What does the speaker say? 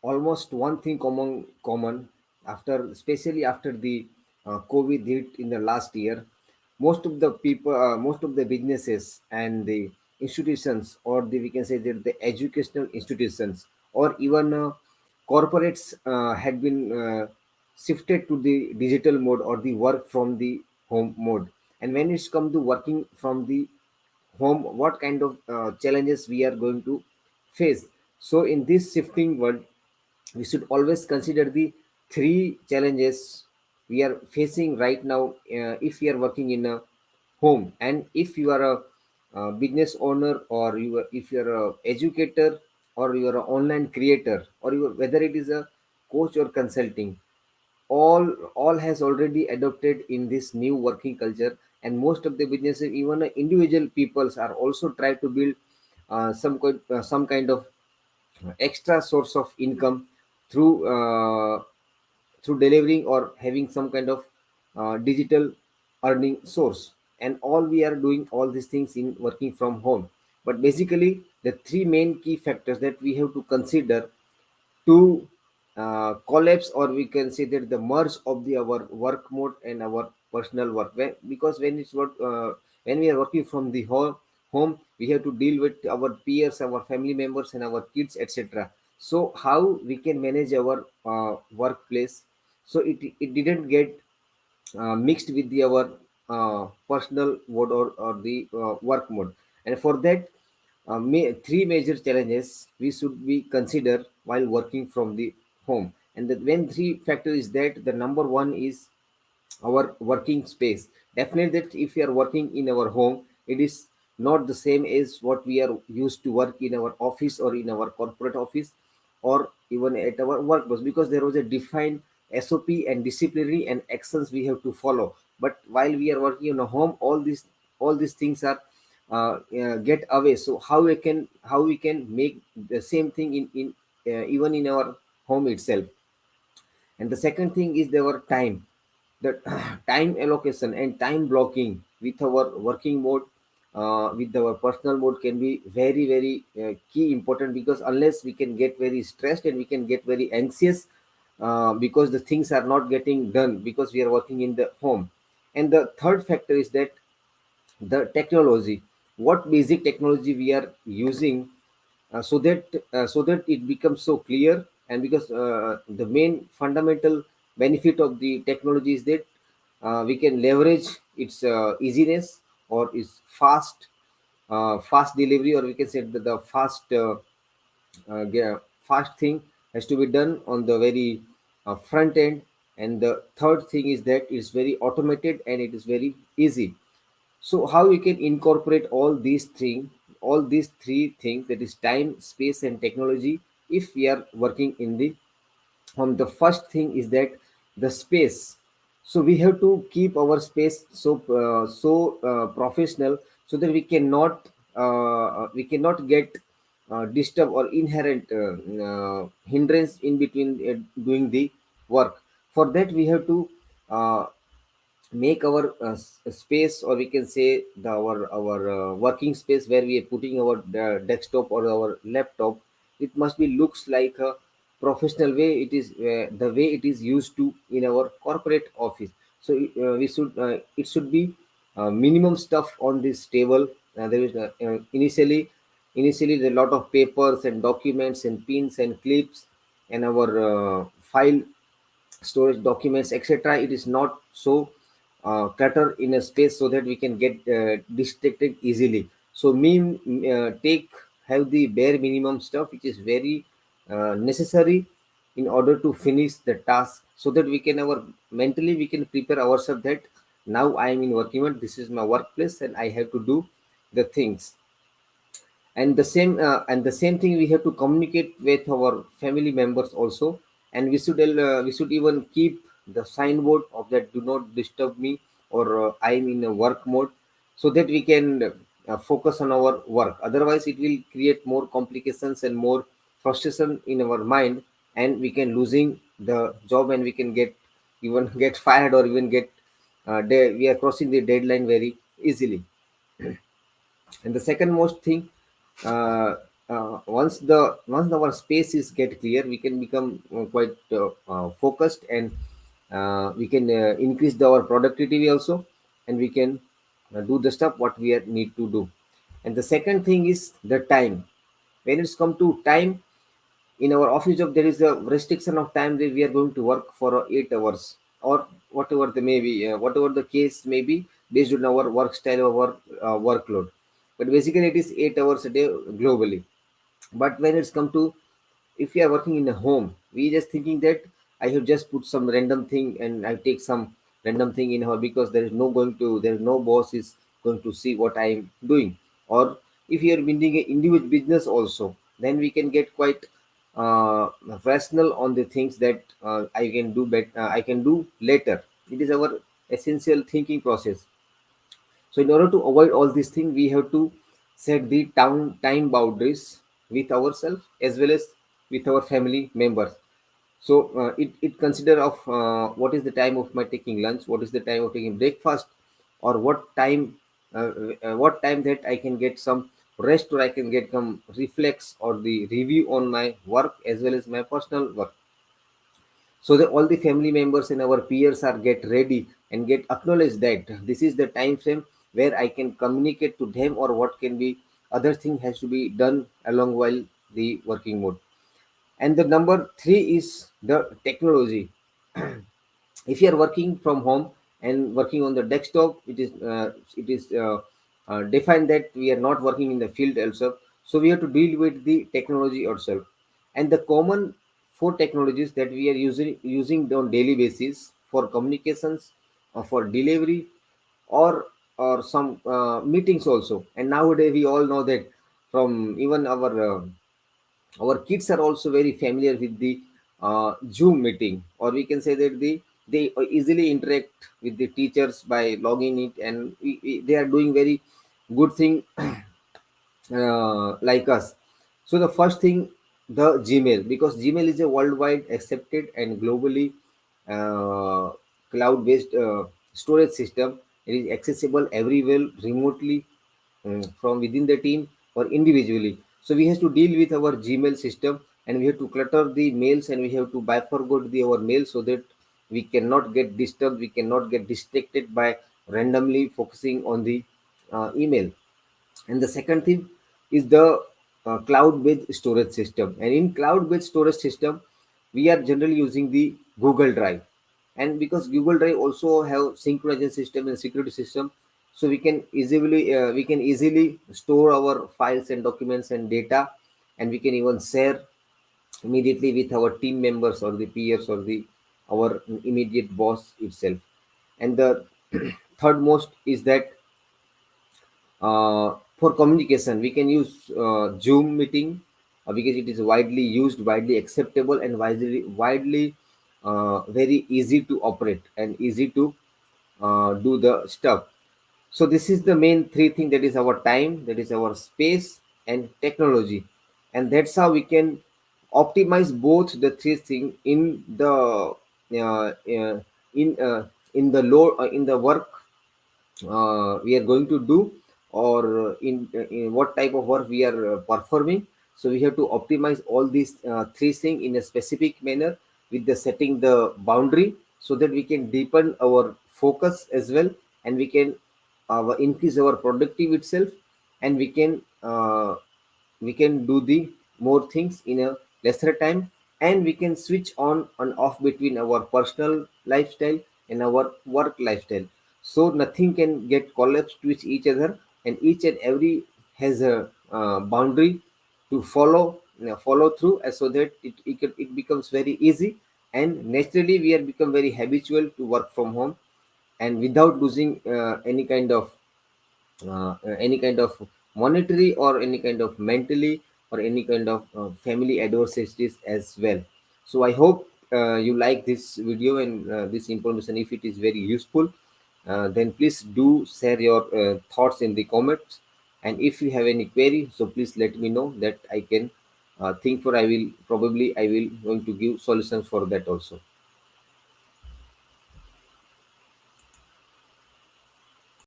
almost one thing common after, especially after the COVID hit in the last year. Most of the people, most of the businesses and the institutions, or the, we can say that the educational institutions, or even corporates had been shifted to the digital mode or the work from the home mode. And when it's come to working from the home, what kind of challenges we are going to face? So in this shifting world, we should always consider the three challenges we are facing right now, if we are working in a home. And if you are a business owner, or if you are a educator, or you are an online creator, or whether it is a coach or consulting, all has already adopted in this new working culture. And most of the businesses, even individual peoples, are also try to build some kind of extra source of income through delivering or having some kind of digital earning source. And all we are doing all these things in working from home. But basically, the three main key factors that we have to consider to collapse, or we can say that the merge of the our work mode and our personal work. Because when we are working from the home, we have to deal with our peers, our family members, and our kids, etc. So how we can manage our workplace, so it didn't get mixed with our personal mode, or the work mode. And for that, three major challenges we should be consider while working from the home. And the when three factor is that, the number one is our working space. Definitely that if we are working in our home, it is not the same as what we are used to work in our office or in our corporate office, or even at our workplace, because there was a defined SOP and disciplinary and actions we have to follow. But while we are working in a home, all these things are get away. So how we can make the same thing in even in our home itself. And the second thing is our time. The time allocation and time blocking with our working mode, with our personal mode, can be very very key important. Because unless we can get very stressed and we can get very anxious, because the things are not getting done because we are working in the home. And the third factor is that the technology, what basic technology we are using, so that it becomes so clear. And because the main fundamental benefit of the technology is that we can leverage its easiness, or its fast delivery, or we can say that the fast thing has to be done on the very front end. And the third thing is that it's very automated and it is very easy. So how we can incorporate all these three things, that is time, space, and technology, if we are working in the the first thing is that the space. So we have to keep our space so professional, so that we cannot get disturb or inherent hindrance in between doing the work. For that, we have to uh, make our space, or we can say our working space, where we are putting our desktop or our laptop. It must be looks like a professional way. It is the way it is used to in our corporate office. So it should be minimum stuff on this table. There is initially there are a lot of papers and documents and pins and clips, and our file storage documents, etc. It is not so clutter in a space, so that we can get distracted easily. So take have the bare minimum stuff which is very necessary in order to finish the task, so that we can our mentally we can prepare ourselves that now I am in working mode, this is my workplace, and I have to do the things. And the same thing, we have to communicate with our family members also. And we should even keep the signboard of that, do not disturb me, or I am in a work mode, so that we can focus on our work. Otherwise it will create more complications and more frustration in our mind, and we can losing the job, and we can get even get fired, or even get we are crossing the deadline very easily. And the second most thing, uh, once our space is get clear, we can become quite focused, and we can increase our productivity also, and we can do the stuff what we need to do. And the second thing is the time. When it's come to time, in our office job there is a restriction of time that we are going to work for 8 hours, or whatever the may be, whatever the case may be, based on our work style or work workload. But basically it is 8 hours a day globally. But when it's come to, if you are working in a home, we just thinking that I have just put some random thing and I take some random thing in her, because there is no boss is going to see what I am doing. Or if you are building an individual business also, then we can get quite rational on the things that I can do later. It is our essential thinking process. So in order to avoid all these things, we have to set the time boundaries with ourselves as well as with our family members. So it consider of what is the time of my taking lunch, what is the time of taking breakfast, or what time that I can get some rest, or I can get some reflex or the review on my work as well as my personal work. So that all the family members and our peers are get ready and get acknowledged that this is the time frame where I can communicate to them, or what can be other thing has to be done along while the working mode. And the number three is the technology. If you are working from home and working on the desktop, it is defined that we are not working in the field also. So we have to deal with the technology ourselves. And the common four technologies that we are using on daily basis for communications, or for delivery, or some meetings also. And nowadays we all know that from even our kids are also very familiar with the Zoom meeting, or we can say that they easily interact with the teachers by logging it, and they are doing very good thing like us. So the first thing, the Gmail, because Gmail is a worldwide accepted and globally uh, cloud-based storage system. It is accessible everywhere, remotely, from within the team or individually. So we have to deal with our Gmail system, and we have to clutter the mails, and we have to bifurcate our mails so that we cannot get disturbed, we cannot get distracted by randomly focusing on the email. And the second thing is the cloud-based storage system. And in cloud-based storage system, we are generally using the Google Drive. And because Google Drive also have synchronization system and security system, so we can easily store our files and documents and data, and we can even share immediately with our team members or the peers or the our immediate boss itself. And the third most is that for communication, we can use Zoom meeting, because it is widely used, widely acceptable, and widely very easy to operate and easy to do the stuff. So this is the main three thing, that is our time, that is our space, and technology. And that's how we can optimize both the three things in the in the load, in the work we are going to do, or in what type of work we are performing. So we have to optimize all these three things in a specific manner, with the setting the boundary, so that we can deepen our focus as well, and we can increase our productive itself, and we can do the more things in a lesser time, and we can switch on and off between our personal lifestyle and our work lifestyle. So nothing can get collapsed with each other, and each and every has a boundary to follow through, so that it becomes very easy, and naturally we are become very habitual to work from home, and without losing any kind of monetary, or any kind of mentally, or any kind of family adversities as well. So I hope you like this video and this information. If it is very useful, then please do share your thoughts in the comments. And if you have any query, so please let me know, that I can think for. I will going to give solutions for that also.